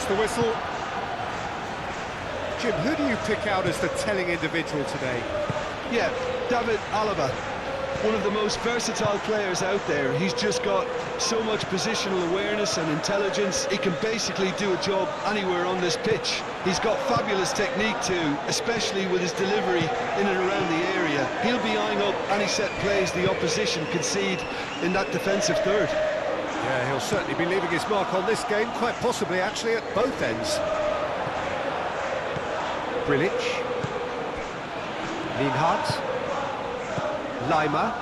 blows the whistle. Jim, who do you pick out as the telling individual today? Yeah, David Alaba, one of the most versatile players out there. He's just got so much positional awareness and intelligence. He can basically do a job anywhere on this pitch. He's got fabulous technique too, especially with his delivery in and around the area. He'll be eyeing up any set plays the opposition concede in that defensive third. Yeah, he'll certainly be leaving his mark on this game, quite possibly actually at both ends. Brilic, Lienhardt, Lima,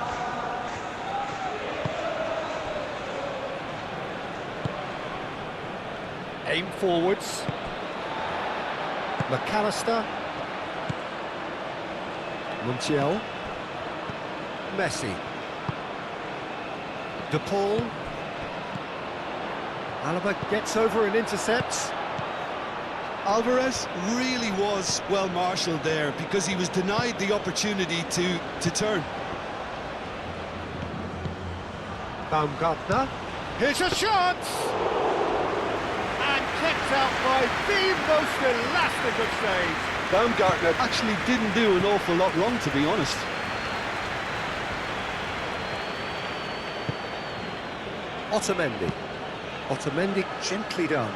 aim forwards, McAllister, Montiel, Messi, De Paul, Alaba gets over and intercepts. Alvarez really was well marshalled there because he was denied the opportunity to turn. Baumgartner, here's a shot! And kept out by the most elastic of saves. Baumgartner actually didn't do an awful lot wrong, to be honest. Otamendi. Otamendi gently done.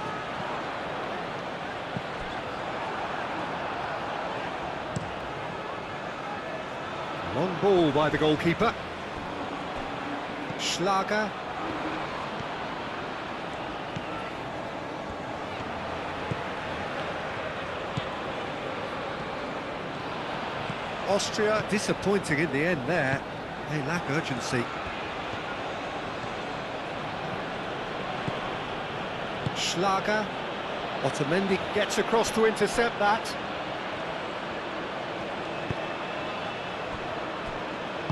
Long ball by the goalkeeper. Schlager. Austria disappointing in the end there. They lack urgency. Schlager. Otamendi gets across to intercept that.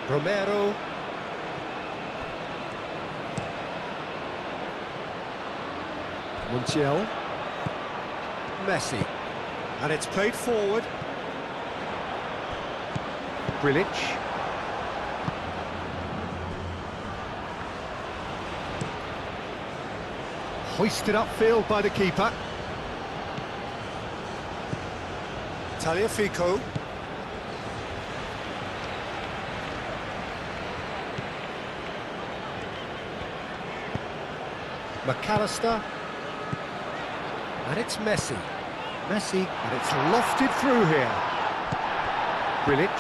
Romero. Montiel. Messi. And it's played forward. Brilic. Hoisted upfield by the keeper. Tagliafico. McAllister, and it's Messi. Messi, and it's lofted through here. Brilic.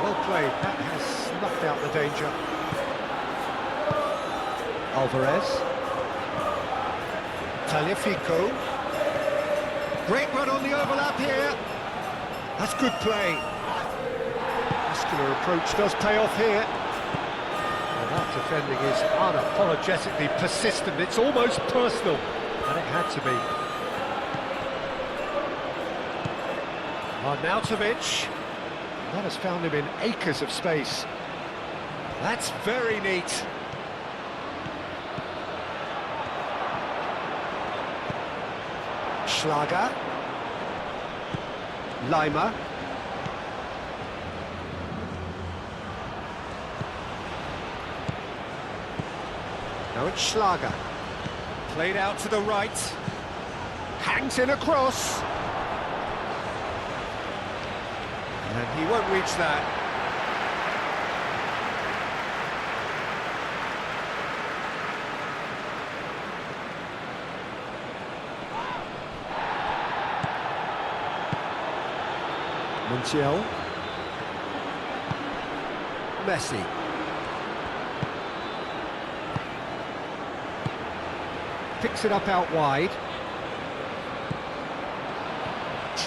Well played, that has snuffed out the danger. Alvarez. Tagliafico. Great run on the overlap here. That's good play. Muscular approach does pay off here. That defending is unapologetically persistent, it's almost personal, and it had to be. Arnautovic, that has found him in acres of space. That's very neat. Schlager, Lima. Now it's Schlager, played out to the right, hangs in across, and he won't reach that. Montiel, Messi. Picks it up out wide.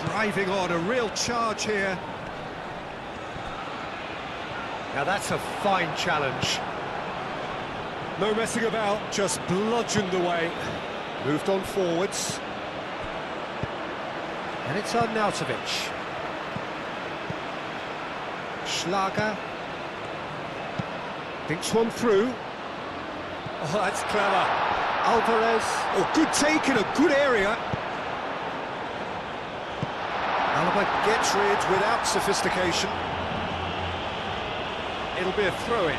Driving on, a real charge here. Now that's a fine challenge. No messing about, just bludgeoned away. Moved on forwards. And it's Arnautovic. Schlager. Thinks one through. Oh, that's clever. Alvarez, oh, good take in a good area. Alaba gets rid without sophistication. It'll be a throw-in.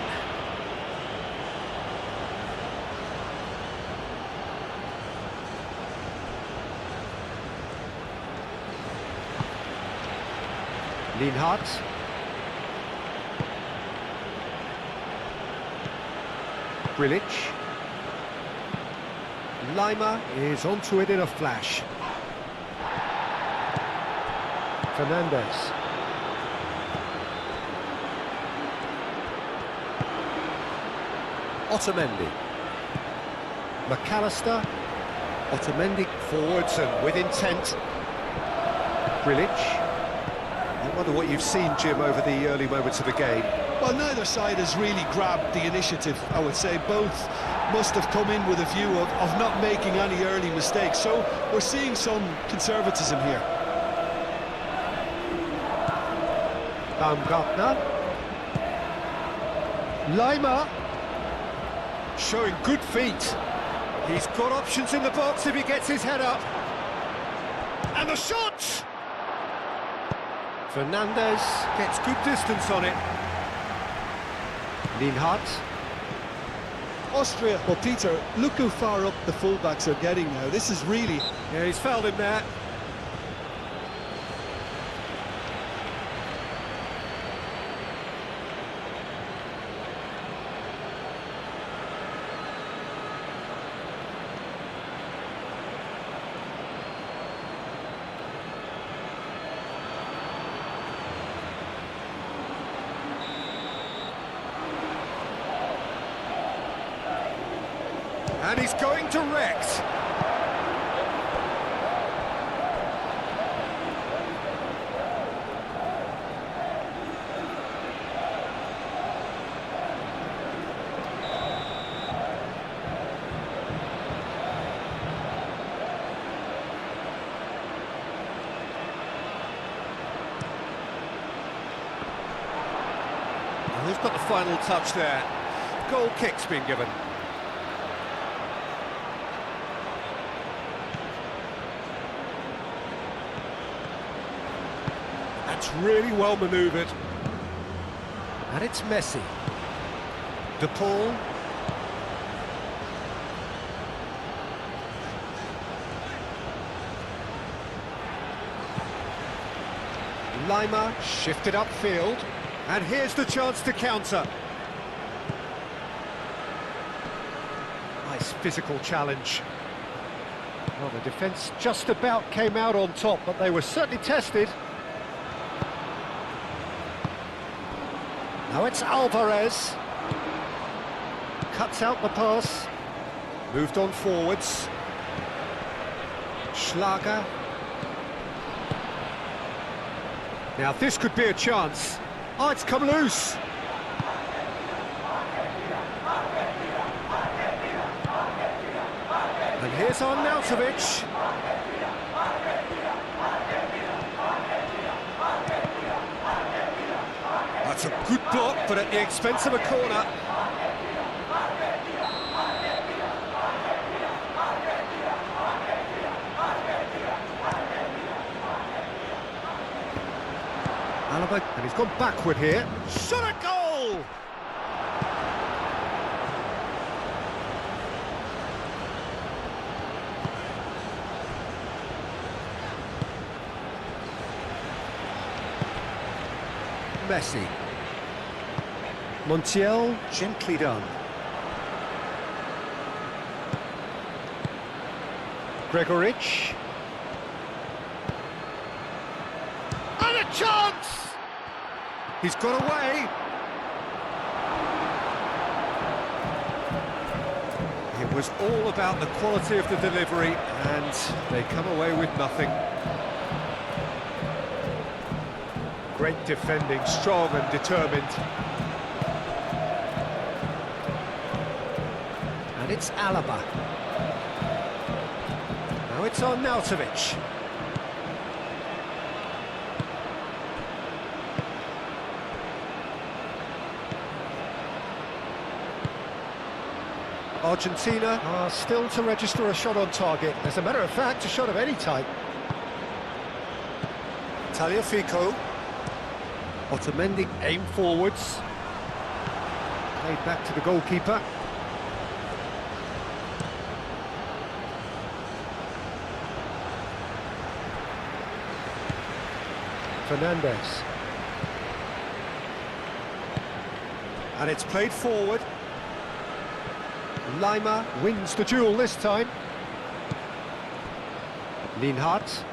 Linhart. Grilic. Lima is onto it in a flash. Fernandez. Otamendi. McAllister. Otamendi forwards and with intent. Grilic. I wonder what you've seen, Jim, over the early moments of the game. Well, neither side has really grabbed the initiative, I would say. Both must have come in with a view of not making any early mistakes. So we're seeing some conservatism here. Baumgartner. Lima. Showing good feet. He's got options in the box if he gets his head up. And the shot! Fernandez gets good distance on it. Linhart. Austria, well, Peter, look how far up the fullbacks are getting now. This is really... Yeah, he's fouled him there. And he's going direct. Well, who's got the final touch there? Goal kick's been given. That's really well manoeuvred. And it's Messi. De Paul. Lima shifted upfield. And here's the chance to counter. Nice physical challenge. Well, the defence just about came out on top, but they were certainly tested. Now it's Alvarez. Cuts out the pass. Moved on forwards. Schlager. Now this could be a chance. Oh, it's come loose. And here's Arnautovic. That's a good block, but at the expense of a corner. Alaba, and he's gone backward here. Shot a goal! Messi. Montiel, gently done. Gregoric. And a chance! He's got away. It was all about the quality of the delivery, and they come away with nothing. Great defending, strong and determined. And it's Alaba. Now it's Arnautovic. Argentina are still to register a shot on target. As a matter of fact, a shot of any type. Tagliafico. Otamendi aim forwards. Played back to the goalkeeper. Fernandez. And it's played forward. Lima wins the duel this time. Lienhardt.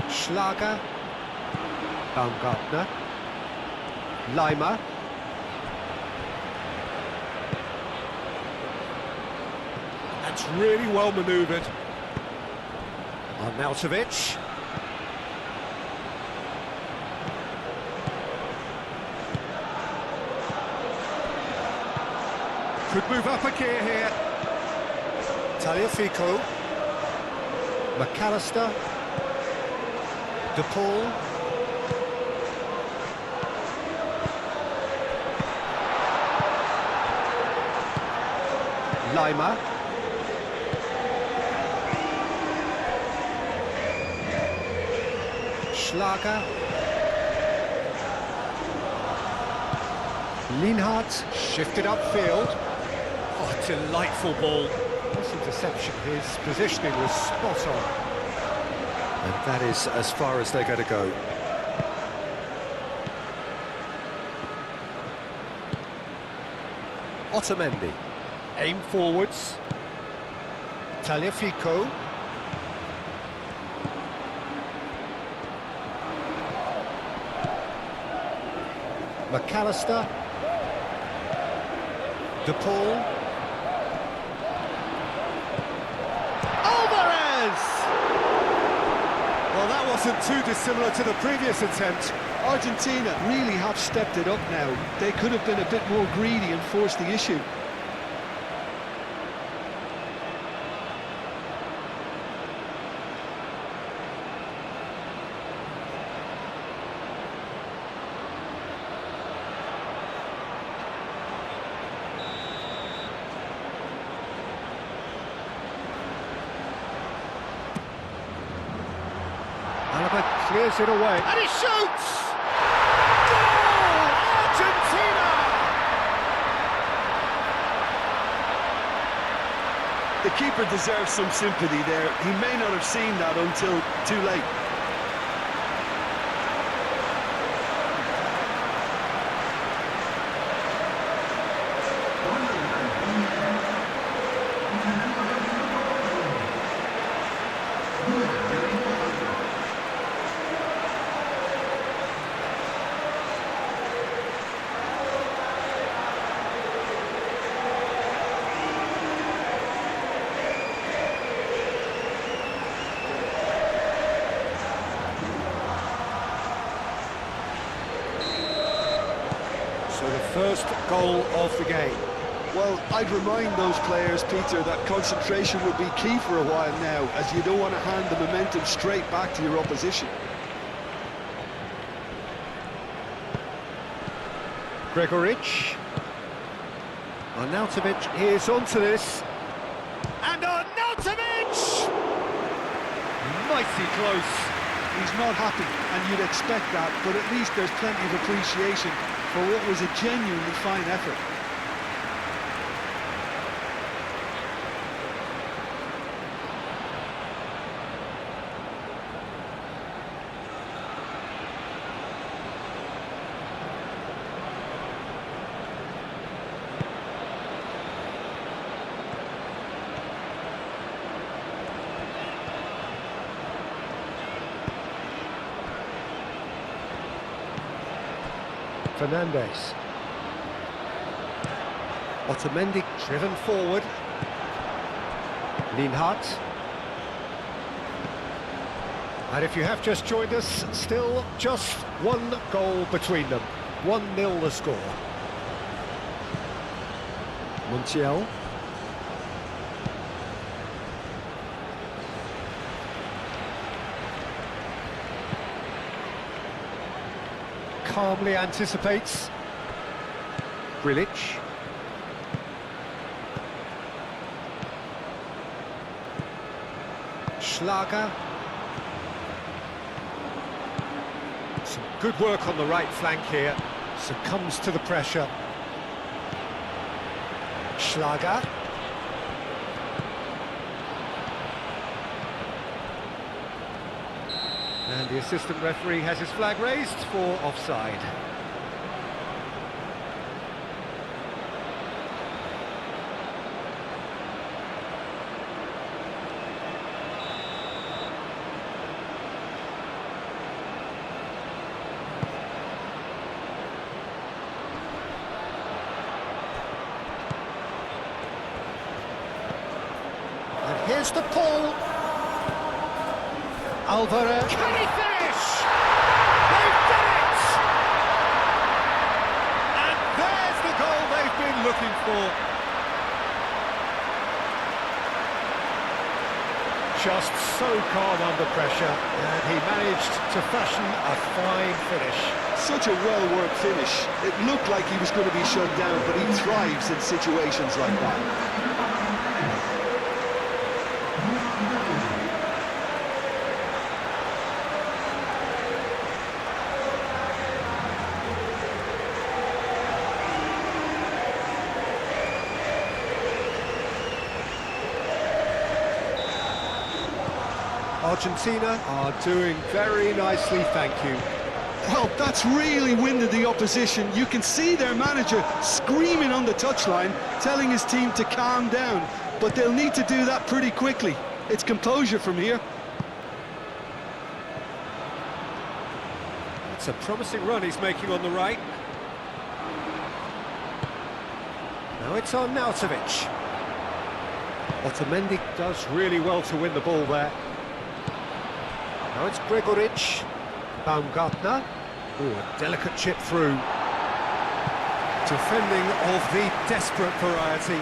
Schlager. Baumgartner. Lima. That's really well manoeuvred. Arnautovic. Could move up a gear here. Tagliafico. McAllister. De Paul. Lima. Schlager. Lienhardt shifted upfield. Oh, delightful ball. This interception, his positioning was spot on. And that is as far as they're going to go. Otamendi. Aim forwards. Tagliafico. McAllister. De Paul. Alvarez! Well, that wasn't too dissimilar to the previous attempt. Argentina really have stepped it up now. They could have been a bit more greedy and forced the issue. Alaba clears it away, and he shoots! Goal! Argentina! The keeper deserves some sympathy there. He may not have seen that until too late. So the first goal of the game. Well, I'd remind those players, Peter, that concentration would be key for a while now, as you don't want to hand the momentum straight back to your opposition. Gregoric. Arnautovic is onto this. And Arnautovic! Mighty close. He's not happy, and you'd expect that, but at least there's plenty of appreciation for what was a genuinely fine effort. Fernandes. Otamendi driven forward. Lienhardt. And if you have just joined us, still just one goal between them. 1-0 the score. Montiel. Calmly anticipates. Grilic. Schlager. Some good work on the right flank here. Succumbs to the pressure. Schlager. And the assistant referee has his flag raised for offside. And here's the pull. Alvaro. Can he finish? They've done it! And there's the goal they've been looking for. Just so calm under pressure, and he managed to fashion a fine finish. Such a well-worked finish. It looked like he was going to be shut down, but he thrives in situations like that. Argentina are doing very nicely, thank you. Well, that's really winded the opposition. You can see their manager screaming on the touchline, telling his team to calm down. But they'll need to do that pretty quickly. It's composure from here. It's a promising run he's making on the right. Now it's on Arnautovic. Otamendi does really well to win the ball there. Now it's Gregoric. Baumgartner. Ooh, a delicate chip through. Defending of the desperate variety.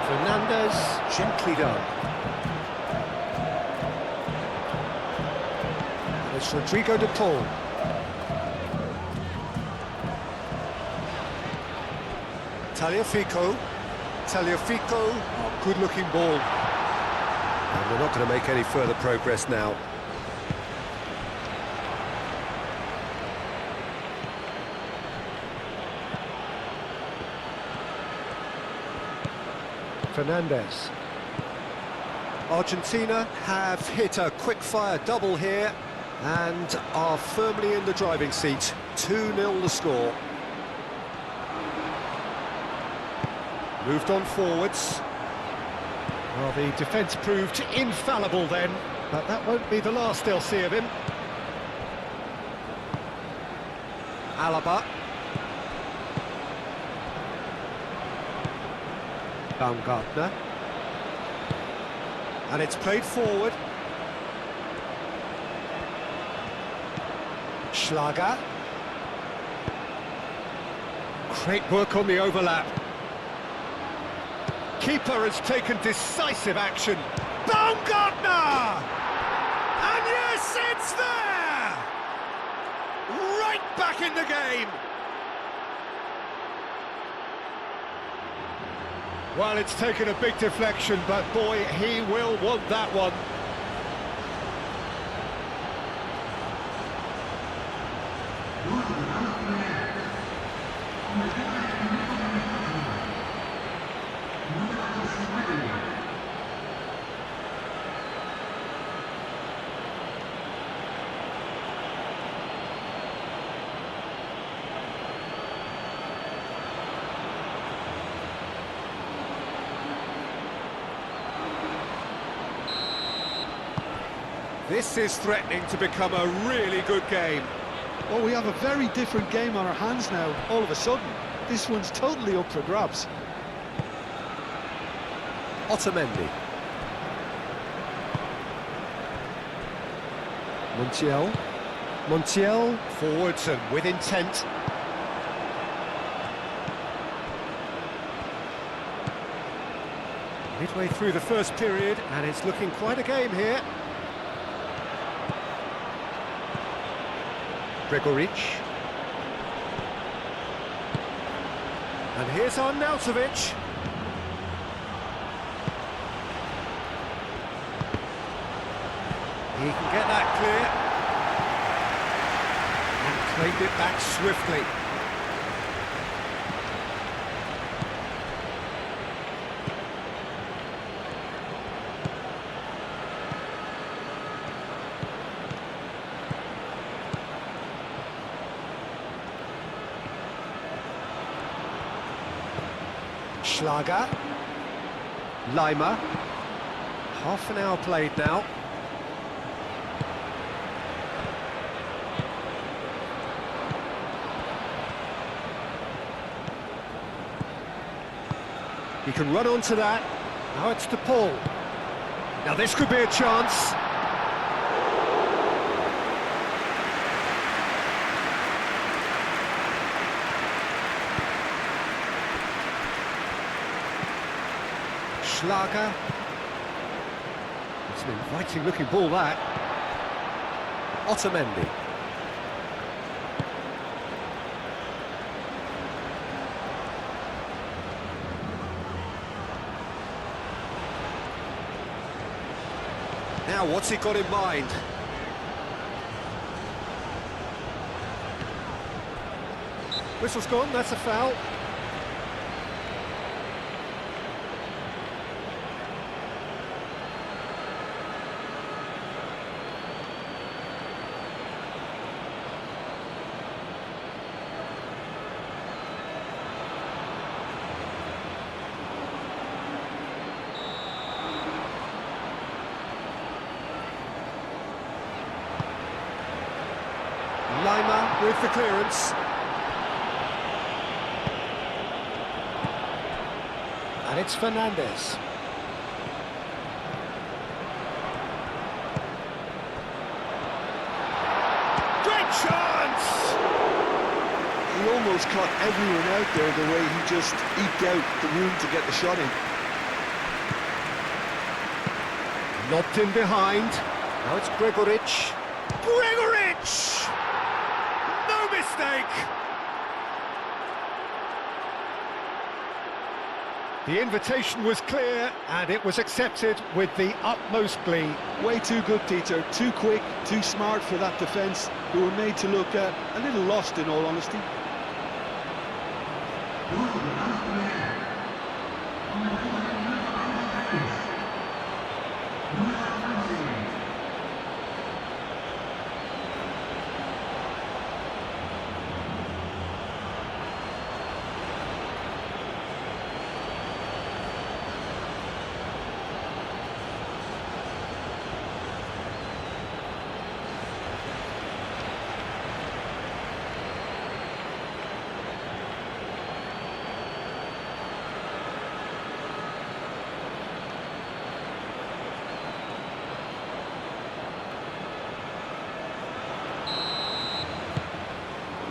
Fernandez, gently done. And it's Rodrigo de Paul. Tagliafico, oh, good-looking ball. And they're not going to make any further progress now. Fernandez. Argentina have hit a quick-fire double here and are firmly in the driving seat. 2-0 the score. Moved on forwards. Well, the defence proved infallible then, but that won't be the last they'll see of him. Alaba. Baumgartner. And it's played forward. Schlager. Great work on the overlap. Keeper has taken decisive action. Baumgartner! And yes, it's there! Right back in the game! Well, it's taken a big deflection, but boy, he will want that one. This is threatening to become a really good game. Well, we have a very different game on our hands now, all of a sudden. This one's totally up for grabs. Otamendi. Montiel, forwards and with intent. Midway through the first period, and it's looking quite a game here. Gregoric. And here's Arnautovic. He can get that clear. Played it back swiftly. Schlager. Lima. Half an hour played now. He can run onto that. Now it's to Paul. Now this could be a chance. Schlager. It's an inviting looking ball, that. Otamendi. Now, what's he got in mind? Whistle's gone, that's a foul. Lima with the clearance. And it's Fernandez. Great chance! He almost caught everyone out there the way he just eked out the room to get the shot in. Lobbed in behind. Now it's Gregoric. Gregoric! No mistake! The invitation was clear, and it was accepted with the utmost glee. Way too good, Peter. Too quick, too smart for that defence, who were made to look a little lost, in all honesty.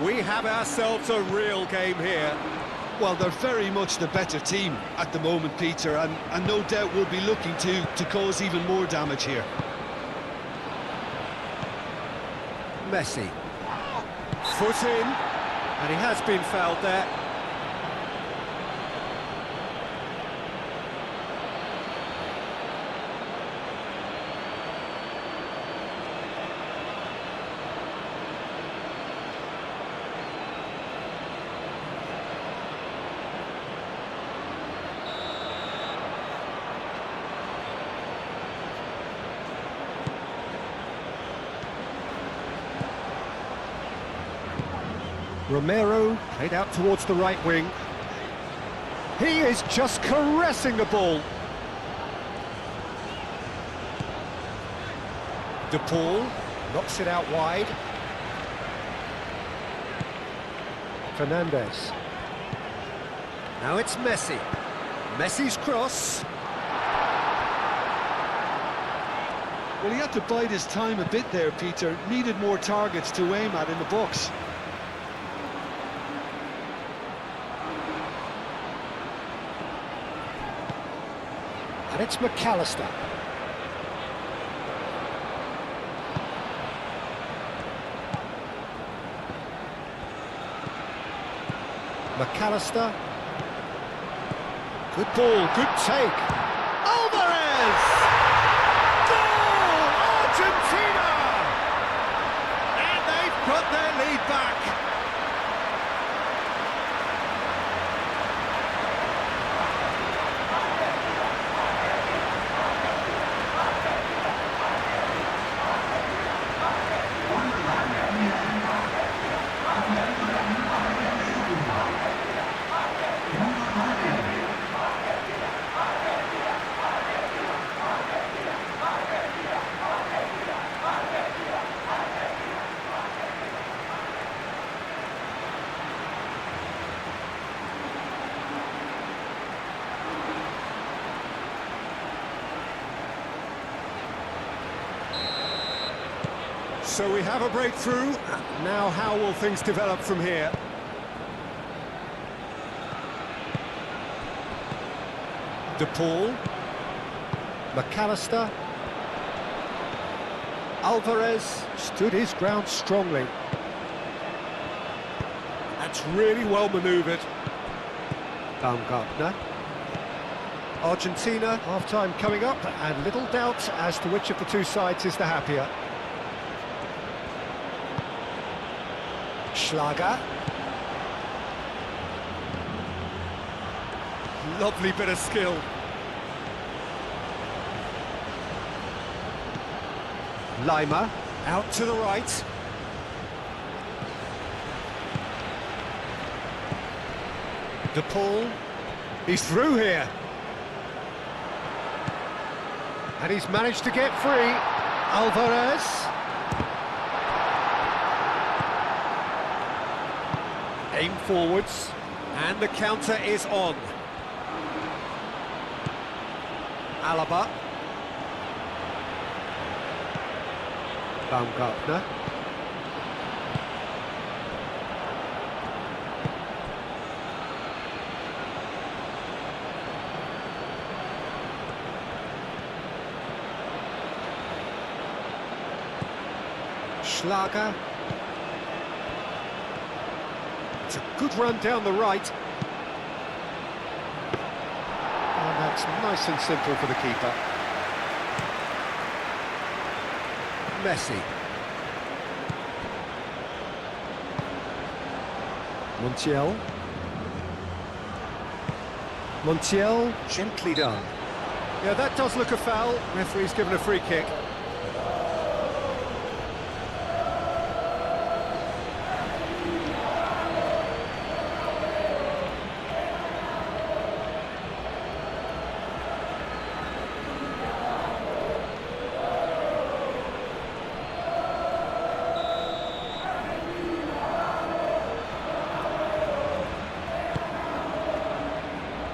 We have ourselves a real game here. Well, they're very much the better team at the moment, Peter, and no doubt will be looking to cause even more damage here. Messi. Foot in, and he has been fouled there. Romero played out towards the right wing. He is just caressing the ball. De Paul knocks it out wide. Fernandez. Now it's Messi. Messi's cross. Well, he had to bide his time a bit there, Peter. Needed more targets to aim at in the box. And it's McAllister. McAllister. Good ball, good take. Alvarez! Goal! Argentina! And they've got their lead back. So we have a breakthrough. Now how will things develop from here? De Paul. McAllister. Alvarez stood his ground strongly. That's really well manoeuvred. Baumgartner. Argentina, half-time coming up, and little doubt as to which of the two sides is the happier. Schlager. Lovely bit of skill. Lima, out to the right. De Paul, he's through here. And he's managed to get free. Alvarez. Aim forwards, and the counter is on. Alaba. Baumgartner. Schlager. It's a good run down the right. And that's nice and simple for the keeper. Messi. Montiel. Montiel, gently done. Yeah, that does look a foul. Referee's given a free kick.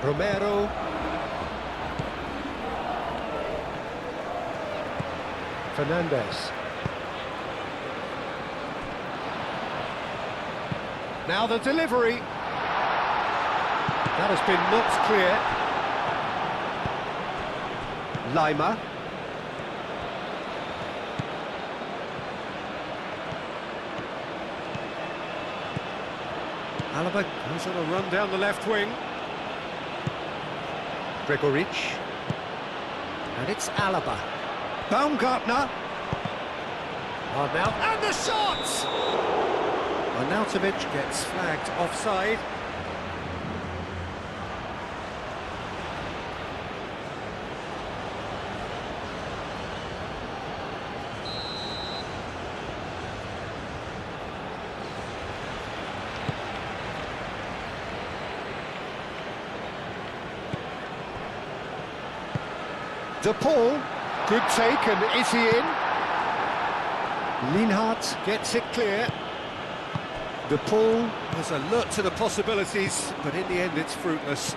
Romero. Fernandez. Now the delivery. That has been knocked clear. Lima. Alaba goes on a run down the left wing. Gregorich. And it's Alaba. Baumgartner. Arnaut. And the shot! Arnautovic gets flagged offside. De Paul, good take, and is he in? Lienhart gets it clear. De Paul has alert to the possibilities, but in the end it's fruitless.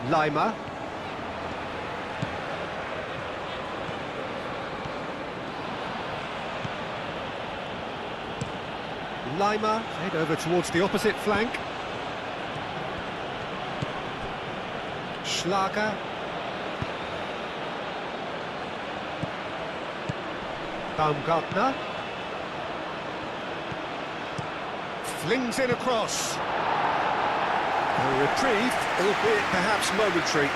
Lima. Lima, head over towards the opposite flank. Schlager. Baumgartner. Flings in across. A reprieve, albeit perhaps momentary.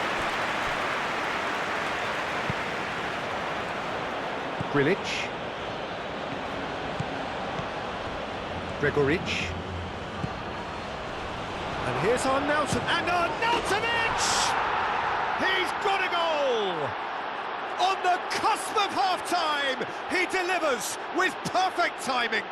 Grilic. Gregoric. And here's Arnautovic. And Arnautovic! He's got a goal! On the cusp of half-time, he delivers with perfect timing.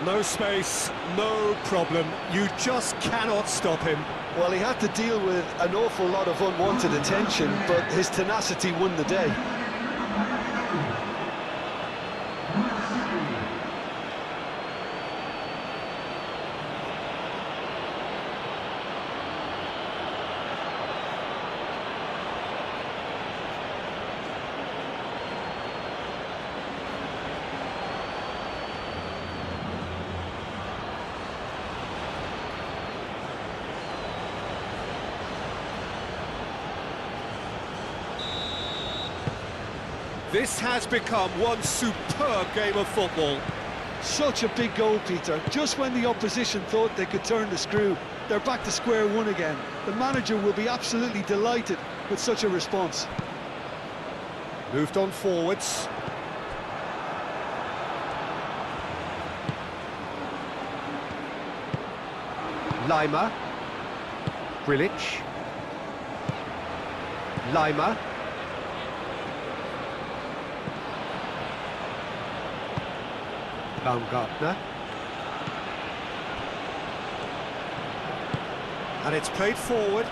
No space, no problem. You just cannot stop him. Well, he had to deal with an awful lot of unwanted attention, but his tenacity won the day. This has become one superb game of football. Such a big goal, Peter. Just when the opposition thought they could turn the screw, they're back to square one again. The manager will be absolutely delighted with such a response. Moved on forwards. Lima. Grilic. Lima. Baumgartner. And it's played forward.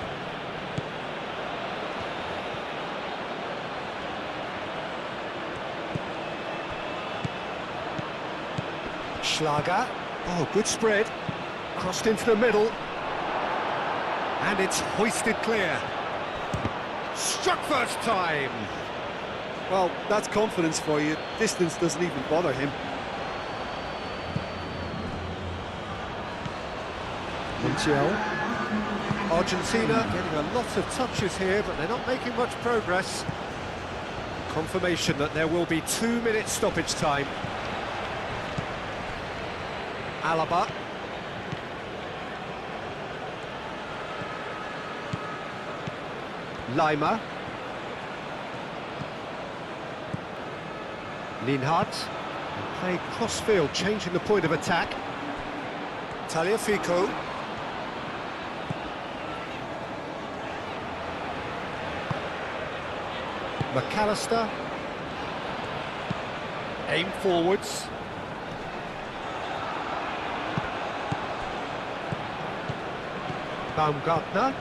Schlager. Oh, good spread. Crossed into the middle. And it's hoisted clear. Struck first time. Well, that's confidence for you. Distance doesn't even bother him. Argentina getting a lot of touches here, but they're not making much progress. Confirmation that there will be 2-minute stoppage time. Alaba. Lima. Linhart. Play cross-field, changing the point of attack. Tagliafico. McAllister. Aim forwards. Baumgartner.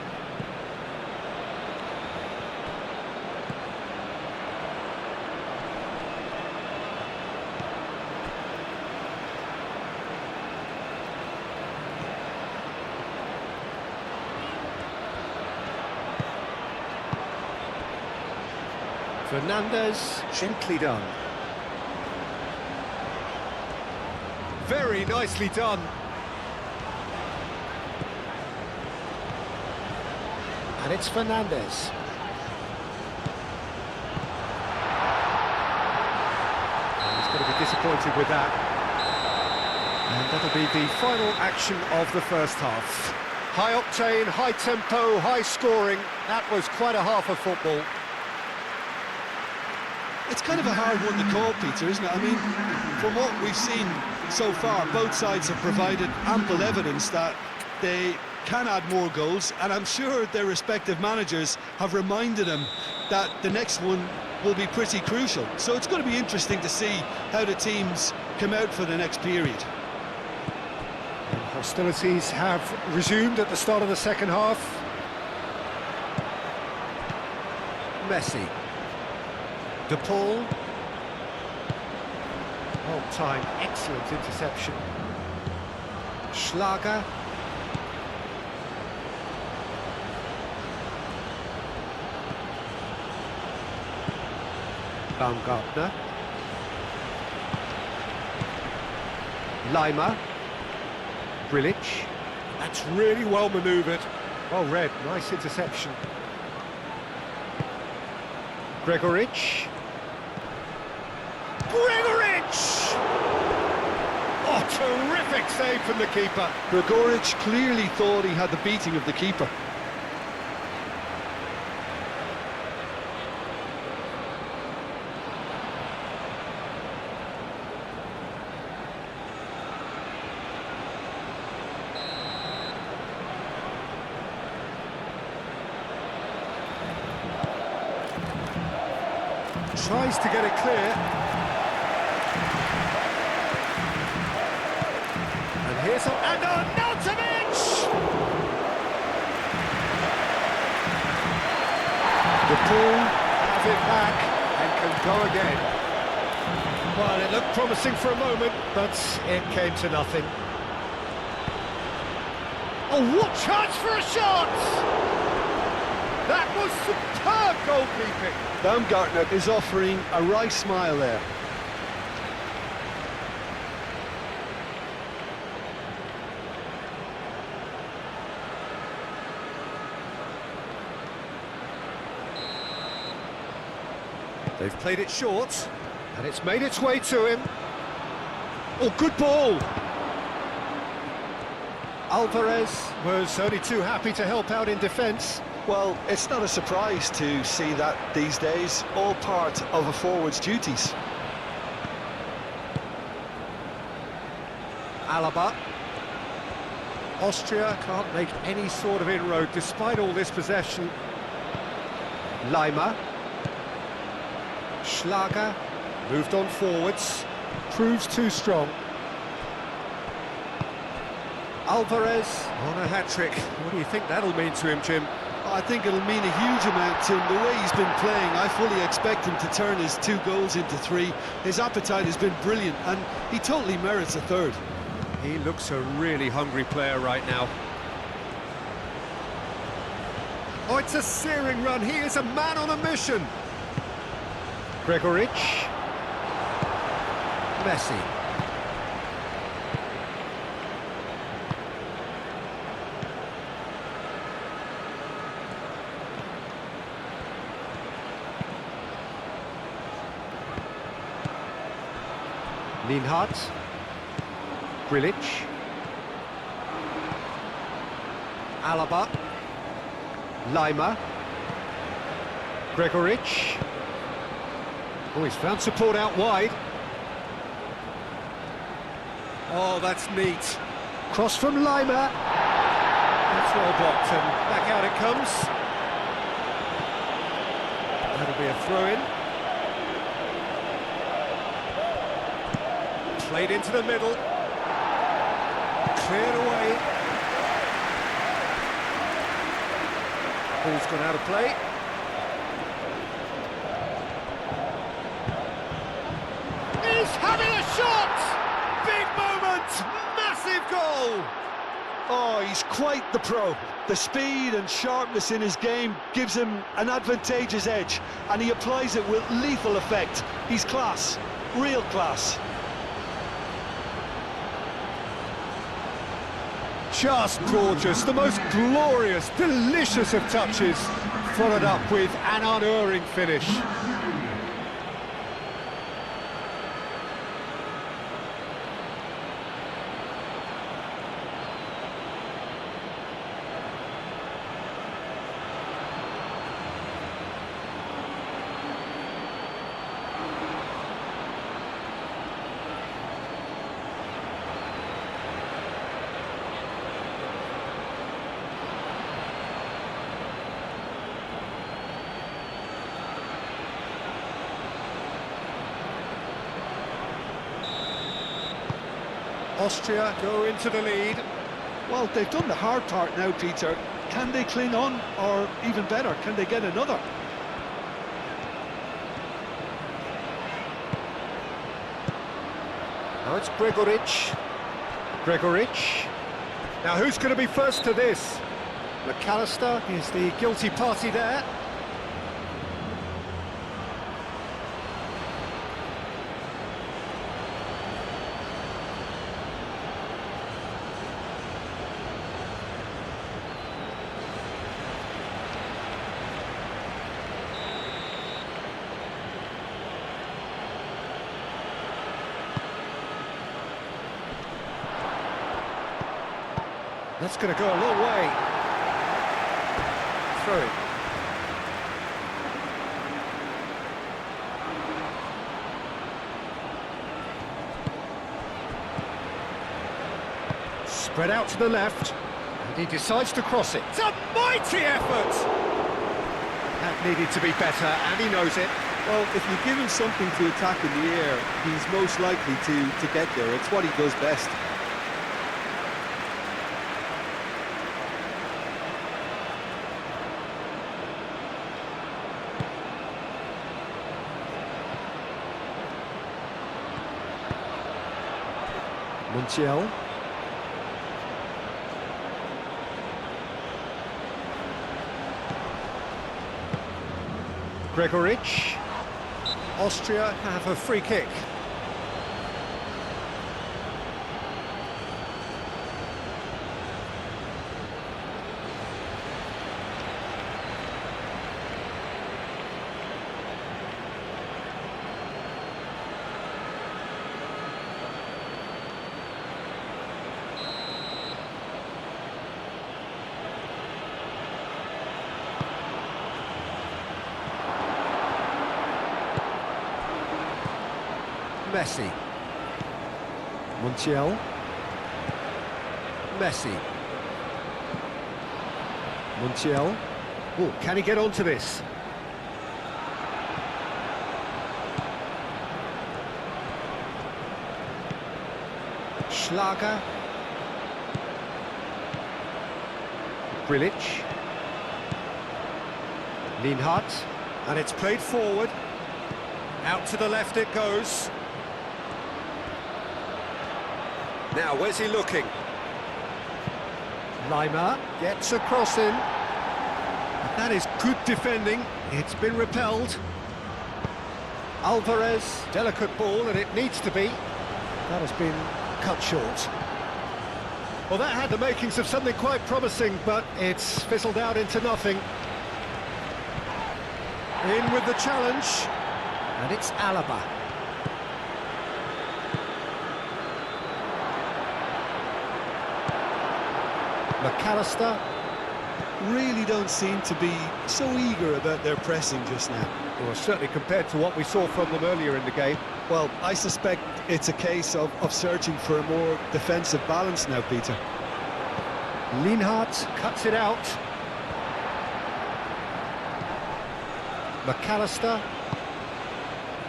Fernandez, gently done. Very nicely done. And it's Fernandez. And he's going to be disappointed with that. And that'll be the final action of the first half. High octane, high tempo, high scoring. That was quite a half of football. It's kind of a hard one to call, Peter, isn't it? I mean, from what we've seen so far, both sides have provided ample evidence that they can add more goals, and I'm sure their respective managers have reminded them that the next one will be pretty crucial. So it's going to be interesting to see how the teams come out for the next period. And hostilities have resumed at the start of the second half. Messi. De Paul. Well timed, excellent interception. Schlager. Baumgartner. Lima. Grilic. That's really well manoeuvred. Well read, nice interception. Gregoric. Oh, terrific save from the keeper. Gregoric clearly thought he had the beating of the keeper. Tries to get it clear. And here's Arnautovic! The ball has it back and can go again. Well, it looked promising for a moment, but it came to nothing. Oh, what chance for a shot! That was superb goalkeeping. Baumgartner is offering a wry smile there. They've played it short, and it's made its way to him. Oh, good ball! Alvarez was only too happy to help out in defence. Well, it's not a surprise to see that these days, all part of a forward's duties. Alaba. Austria can't make any sort of inroad despite all this possession. Lima. Schlager moved on forwards, proves too strong. Alvarez on a hat-trick. What do you think that'll mean to him, Jim? I think it'll mean a huge amount to him. The way he's been playing, I fully expect him to turn his 2 goals into 3. His appetite has been brilliant, and he totally merits a 3rd. He looks a really hungry player right now. Oh, it's a searing run. He is a man on a mission. Gregoric. Messi. Linhart. Grilic. Alaba. Lima. Gregoric. Oh, he's found support out wide. Oh, that's neat. Cross from Lima. That's well blocked, and back out it comes. That'll be a throw-in. Played into the middle. Cleared away. Ball's gone out of play. He's having a shot! Big moment! Massive goal! Oh, he's quite the pro. The speed and sharpness in his game gives him an advantageous edge, and he applies it with lethal effect. He's class, real class. Just gorgeous, the most glorious, delicious of touches, followed up with an unerring finish. Austria go into the lead. Well, they've done the hard part now, Peter. Can they cling on, or even better, can they get another? Now it's Gregoric. Gregoric. Now who's going to be first to this? McAllister is the guilty party there. That's going to go a long way. Throw it. Spread out to the left, and he decides to cross it. It's a mighty effort! That needed to be better, and he knows it. Well, if you give him something to attack in the air, he's most likely to get there. It's what he does best. Montiel. Gregoritsch. Austria have a free kick. Messi. Montiel. Messi. Montiel. Oh, can he get onto this? Schlager. Grilic. Lienhardt. And it's played forward. Out to the left it goes. Now, where's he looking? Lima gets a cross in. That is good defending. It's been repelled. Alvarez, delicate ball, and it needs to be. That has been cut short. Well, that had the makings of something quite promising, but it's fizzled out into nothing. In with the challenge, and it's Alaba. McAllister. Really don't seem to be so eager about their pressing just now. Well, certainly compared to what we saw from them earlier in the game. Well, I suspect it's a case of searching for a more defensive balance now, Peter. Lienhardt cuts it out. McAllister.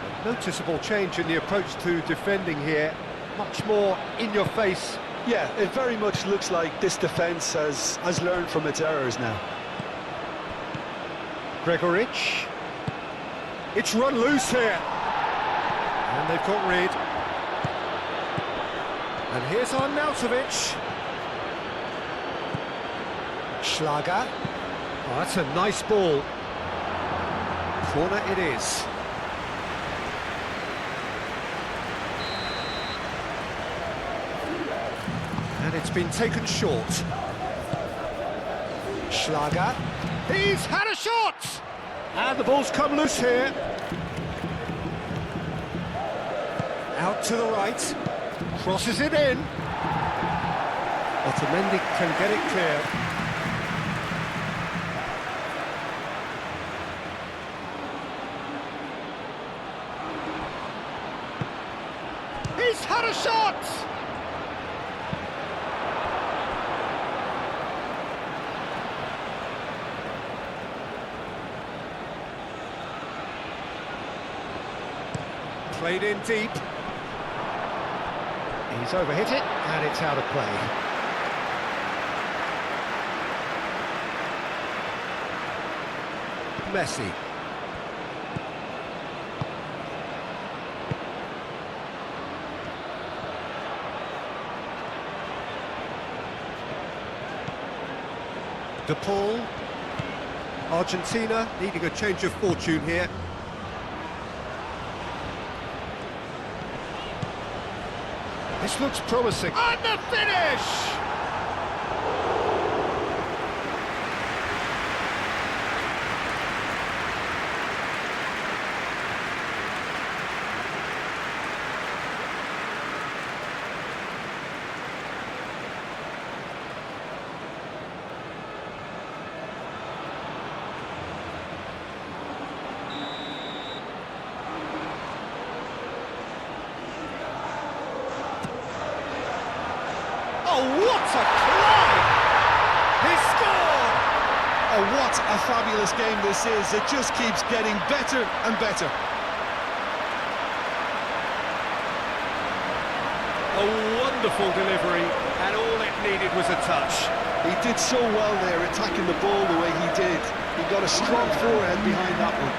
A noticeable change in the approach to defending here. Much more in your face. Yeah, it very much looks like this defence has learned from its errors now. Gregoritsch. It's run loose here. And they've got rid. And here's Arnautovic. Schlager. Oh, that's a nice ball. Corner it is. And it's been taken short. Schlager. He's had a shot! And the ball's come loose here. Out to the right. Crosses it in. Otamendi can get it clear. He's had a shot! Played in deep. He's overhit it, and it's out of play. Messi. De Paul. Argentina needing a change of fortune here. This looks promising. And the finish! Oh, what a climb! He scored! A Oh, what a fabulous game this is. It just keeps getting better and better. A wonderful delivery, and all it needed was a touch. He did so well there, attacking the ball the way he did. He got a strong forehead behind that one.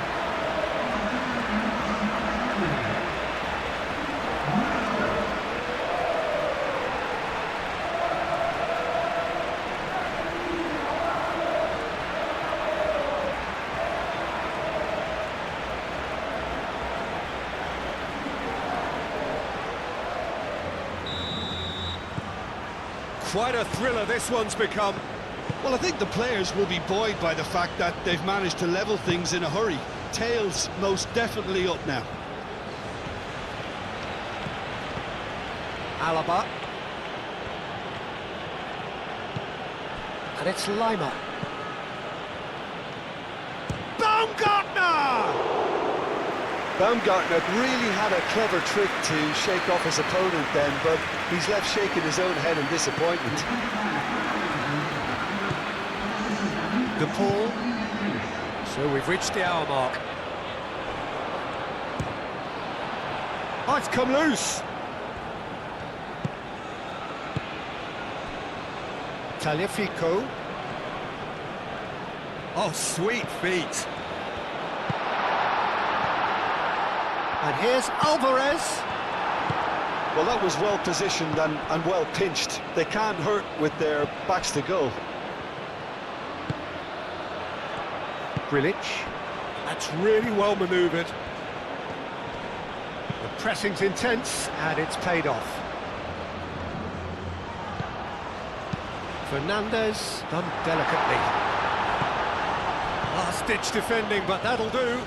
Quite a thriller this one's become. Well, I think the players will be buoyed by the fact that they've managed to level things in a hurry. Tails most definitely up now. Alaba. And it's Lima. Baumgartner! Baumgartner really had a clever trick to shake off his opponent then, but he's left shaking his own head in disappointment. De Paul. So we've reached the hour mark. Oh, it's come loose. Tagliafico. Oh, sweet feet. And here's Alvarez. Well, that was well positioned and well pinched. They can't hurt with their backs to goal. Grilic. That's really well manoeuvred. The pressing's intense, and it's paid off. Fernandez, done delicately. Last-ditch defending, but that'll do.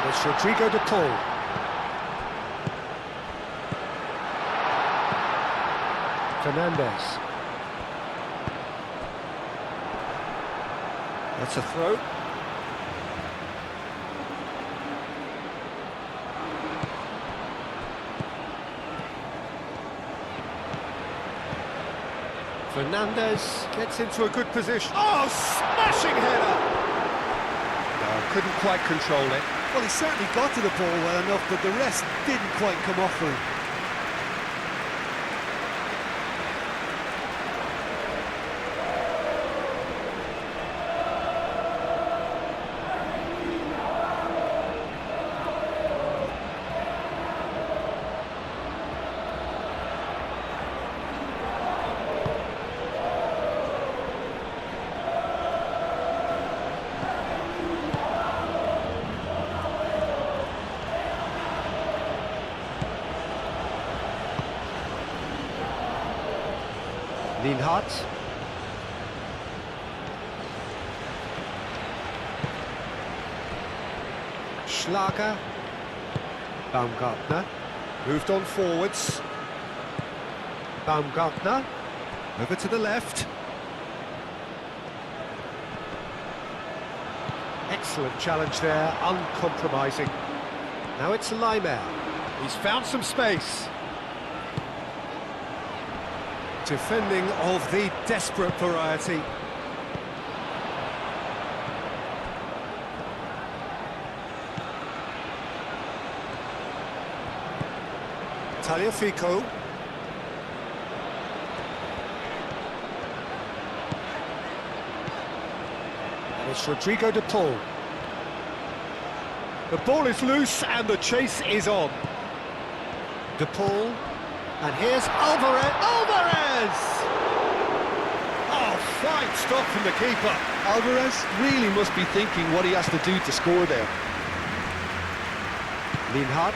It's Rodrigo de Paul. Fernandez. That's a throw. Fernandez gets into a good position. Oh, smashing header! No, couldn't quite control it. Well, he certainly got to the ball well enough, but the rest didn't quite come off for him. Lienhardt. Schlager. Baumgartner. Moved on forwards. Baumgartner. Over to the left. Excellent challenge there, uncompromising. Now it's Lima. He's found some space. Defending of the desperate variety. Tagliafico. And it's Rodrigo de Paul. The ball is loose and the chase is on. De Paul. And here's Alvarez. Alvarez! Oh, fine stop from the keeper. Alvarez really must be thinking what he has to do to score there. Lienhardt.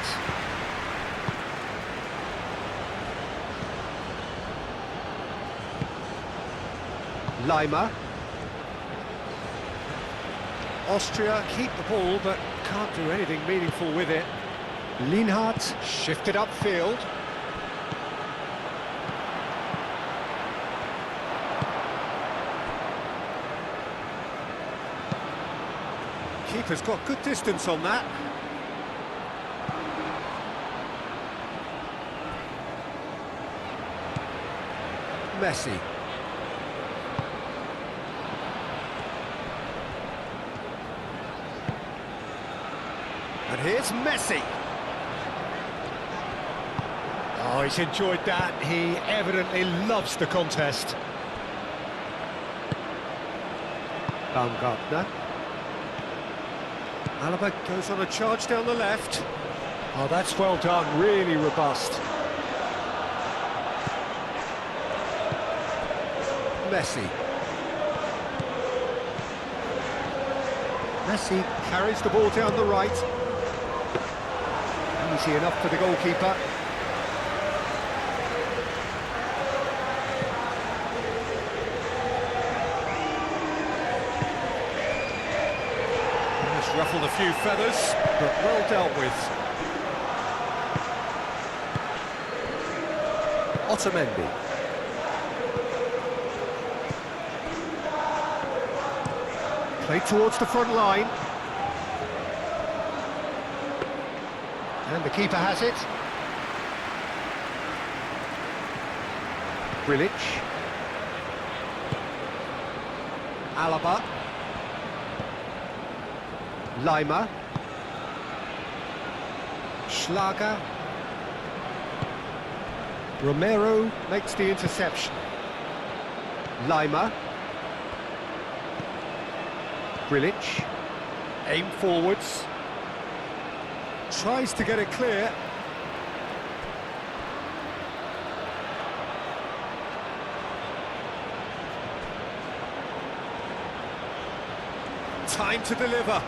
Lima. Austria keep the ball, but can't do anything meaningful with it. Lienhardt shifted upfield. Keeper's got good distance on that. Messi. And here's Messi. Oh, he's enjoyed that. He evidently loves the contest. Baumgartner. Alaba goes on a charge down the left. Oh, that's well done, really robust. Messi. Messi carries the ball down the right. Easy enough for the goalkeeper. Just ruffled a few feathers, but well dealt with. Otamendi. Played towards the front line. And the keeper has it. Grilic. Alaba. Lima. Schlager. Romero makes the interception. Lima. Grilic. Aim forwards. Tries to get it clear. Time to deliver.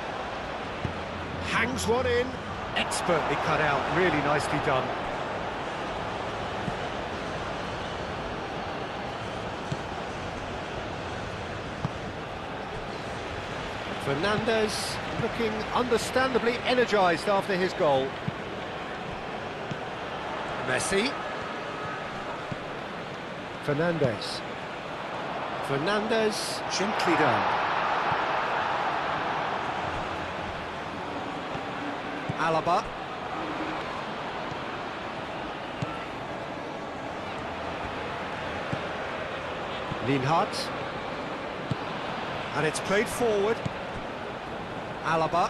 Hangs one in. Expertly cut out. Really nicely done. Fernandes looking understandably energised after his goal. Messi. Fernandes. Fernandes, gently done. Alaba. Linhart. And it's played forward. Alaba.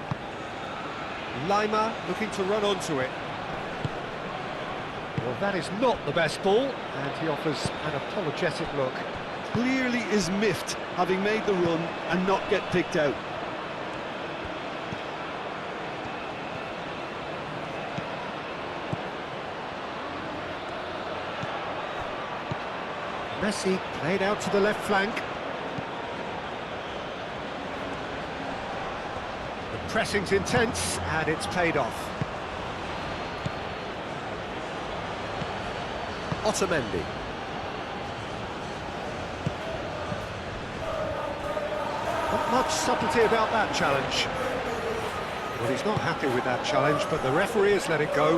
Lima looking to run onto it. Well, that is not the best ball, and he offers an apologetic look. Clearly is miffed, having made the run and not get picked out. Messi played out to the left flank. The pressing's intense, and it's paid off. Otamendi. Not much subtlety about that challenge. Well, he's not happy with that challenge, but the referee has let it go.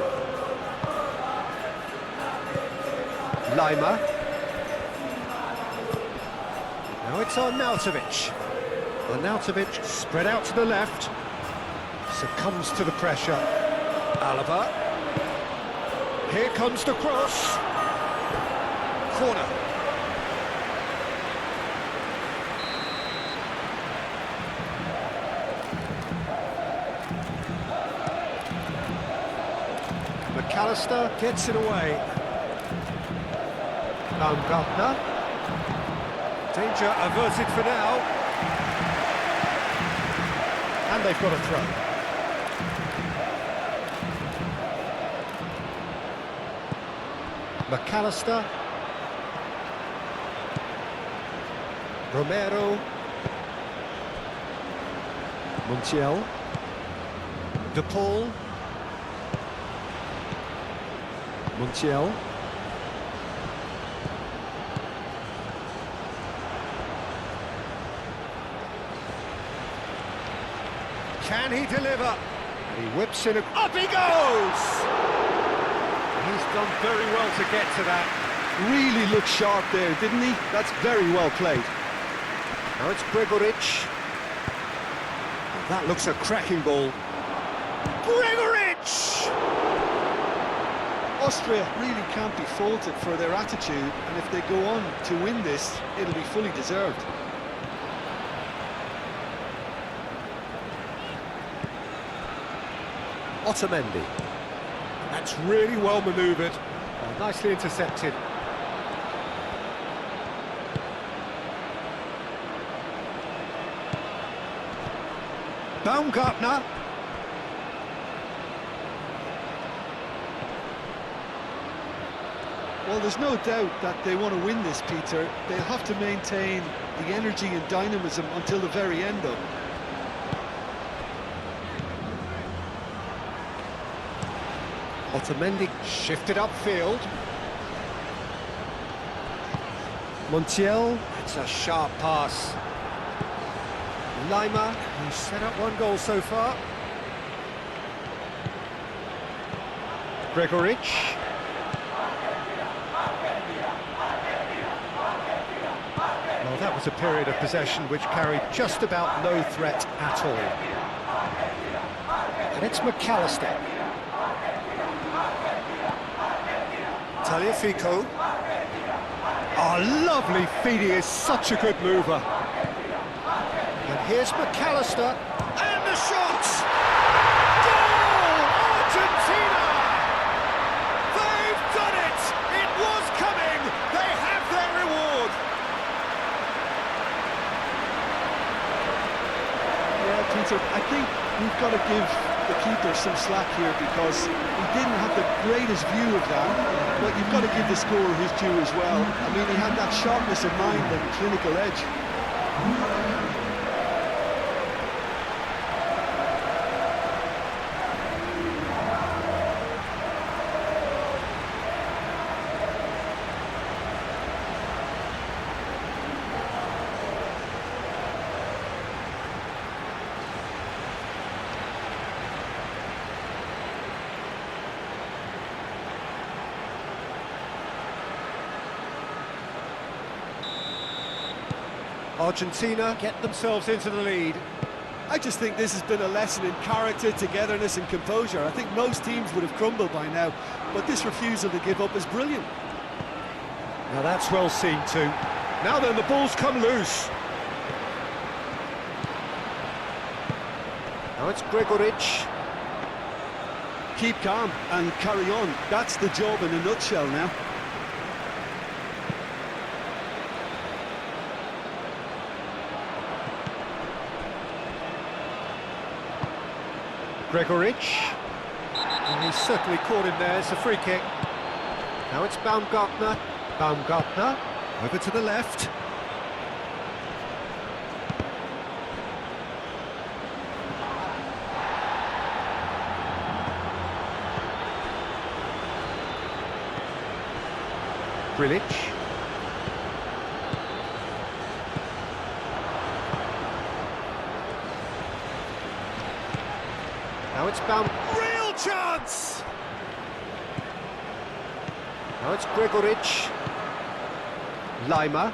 Lima. Now it's Arnautovic. Arnautovic spread out to the left. Succumbs to the pressure. Alaba. Here comes the cross. Corner. McAllister gets it away. Baumgartner. Danger averted for now. And they've got a throw. McAllister. Romero. Montiel. De Paul. Montiel. Can he deliver? He whips in. Up he goes! He's done very well to get to that. Really looked sharp there, didn't he? That's very well played. Now it's Gregoric. Well, that looks a cracking ball. Gregoric! Austria really can't be faulted for their attitude, and if they go on to win this, it'll be fully deserved. Otamendi. That's really well manoeuvred. Nicely intercepted. Baumgartner. Well, there's no doubt that they want to win this, Peter. They'll have to maintain the energy and dynamism until the very end, though. Otamendi shifted upfield. Montiel, it's a sharp pass. Lima, who's set up one goal so far. Gregoric. Well, that was a period of possession which carried just about no threat at all. And it's McAllister. Tagliafico. Oh, lovely feed, he is such a good mover. And here's McAllister, and the shot! Goal! Argentina! They've done it! It was coming! They have their reward! Yeah, Peter, I think we've got to give the keeper some slack here because he didn't have the greatest view of that, but you've got to give the scorer his due as well. I mean, he had that sharpness of mind and clinical edge. Argentina get themselves into the lead. I just think this has been a lesson in character, togetherness and composure. I think most teams would have crumbled by now, but this refusal to give up is brilliant. Now that's well seen too. Now then, the ball's come loose. Now it's Gregoric. Keep calm and carry on. That's the job in a nutshell now. Gregoric. And he's certainly caught him there, it's a free kick. Now it's Baumgartner. Baumgartner, over to the left. Grilic. Now it's real chance! Now it's Gregoric. Lima.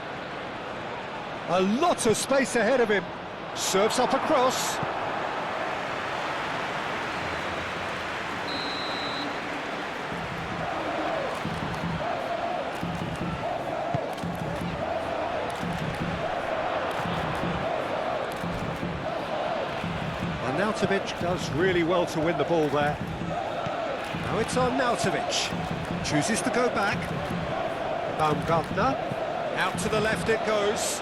A lot of space ahead of him. Serves up across. Arnautovic does really well to win the ball there. Now it's Arnautovic. Chooses to go back. Baumgartner. Out to the left it goes.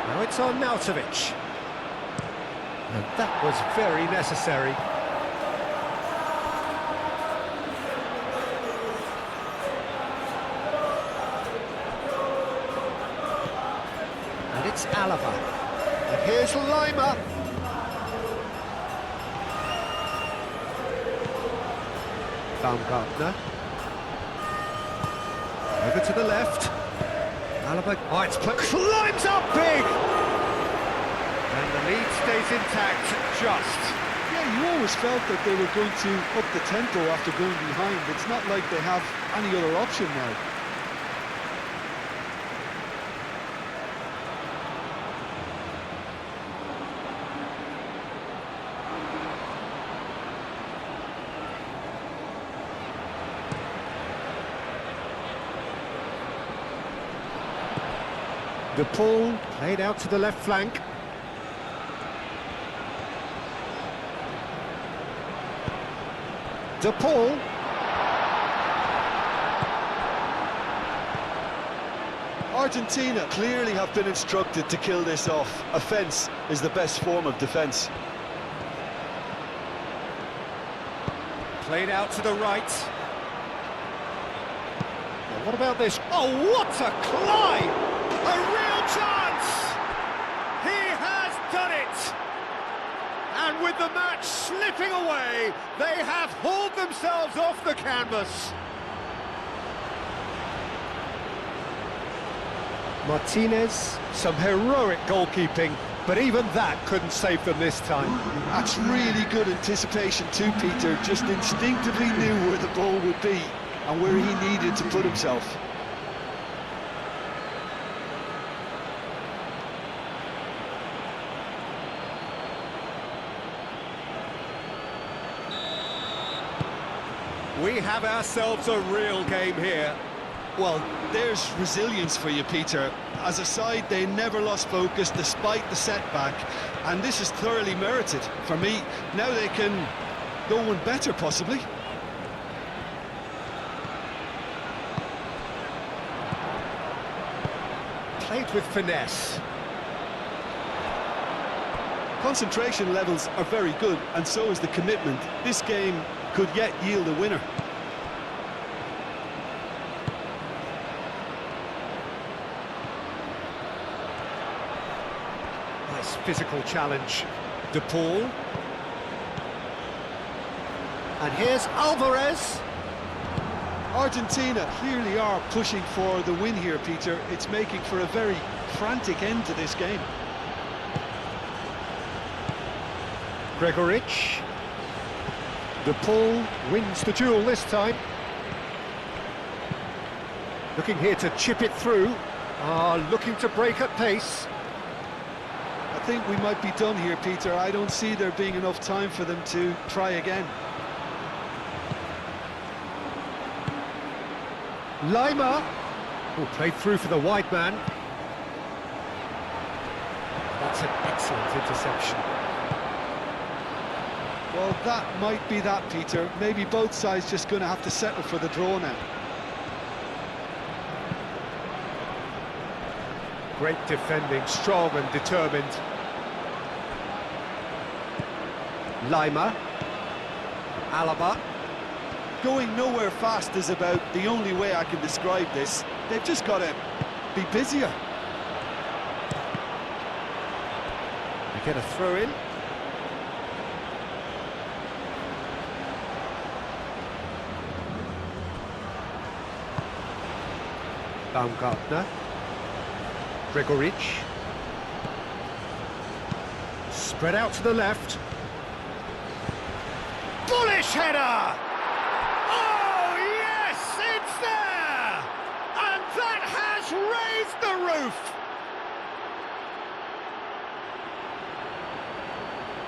Now it's Arnautovic. And that was very necessary. And it's Alaba. And here's Lima. Baumgartner. Over to the left. Alaba, oh, it's climbs up big! And the lead stays intact, just. Yeah, you always felt that they were going to up the tempo after going behind. It's not like they have any other option now. De Paul played out to the left flank. De Paul. Argentina clearly have been instructed to kill this off. Offence is the best form of defence. Played out to the right. Now, what about this? Oh, what a climb! A real chance! He has done it! And with the match slipping away, they have hauled themselves off the canvas. Martinez, some heroic goalkeeping, but even that couldn't save them this time. That's really good anticipation too, Peter. Just instinctively knew where the ball would be and where he needed to put himself. We have ourselves a real game here. Well, there's resilience for you, Peter. As a side, they never lost focus despite the setback, and this is thoroughly merited. For me, now they can go one better, possibly. Played with finesse. Concentration levels are very good, and so is the commitment. This game could yet yield a winner. Nice physical challenge. De Paul. And here's Alvarez. Argentina clearly are pushing for the win here, Peter. It's making for a very frantic end to this game. Gregoritsch. De Paul wins the duel this time. Looking here to chip it through. Looking to break at pace. I think we might be done here, Peter. I don't see there being enough time for them to try again. Lima, who played through for the wide man. That's an excellent interception. Well, that might be that, Peter. Maybe both sides just going to have to settle for the draw now. Great defending, strong and determined. Lima. Alaba. Going nowhere fast is about the only way I can describe this. They've just got to be busier. They get a throw in. Baumgartner. Gregoritsch. Spread out to the left. Bullish header! Oh, yes, it's there! And that has raised the roof!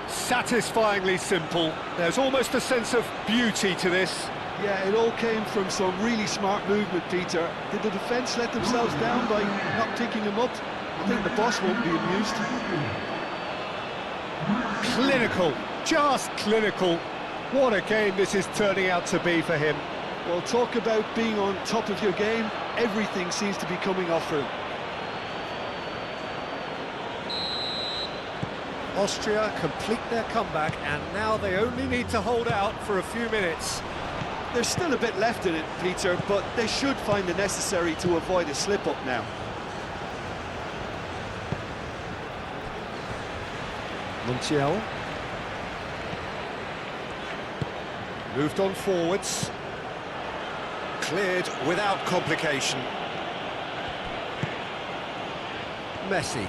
Satisfyingly simple. There's almost a sense of beauty to this. Yeah, it all came from some really smart movement, Peter. Did the defence let themselves down by not picking him up? I think the boss won't be amused. Clinical, just clinical. What a game this is turning out to be for him. Well, talk about being on top of your game. Everything seems to be coming off for him. Austria complete their comeback, and now they only need to hold out for a few minutes. There's still a bit left in it, Peter, but they should find the necessary to avoid a slip-up now. Montiel. Moved on forwards. Cleared without complication. Messi.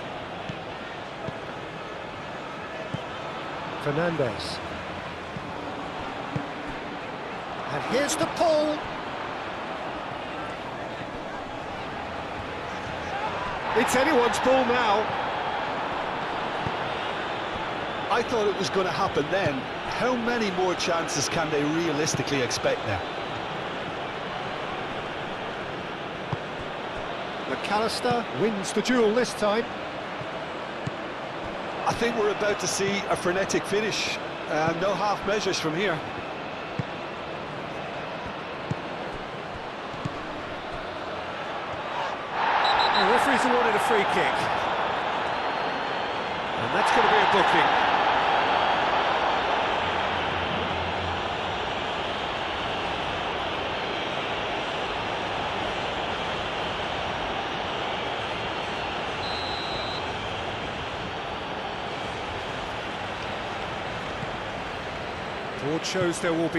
Fernandez. And here's the Paul. It's anyone's ball now. I thought it was going to happen then. How many more chances can they realistically expect now? The McAllister wins the duel this time. I think we're about to see a frenetic finish. No half measures from here. The referee's awarded a free kick. And that's going to be a booking. Board shows there will be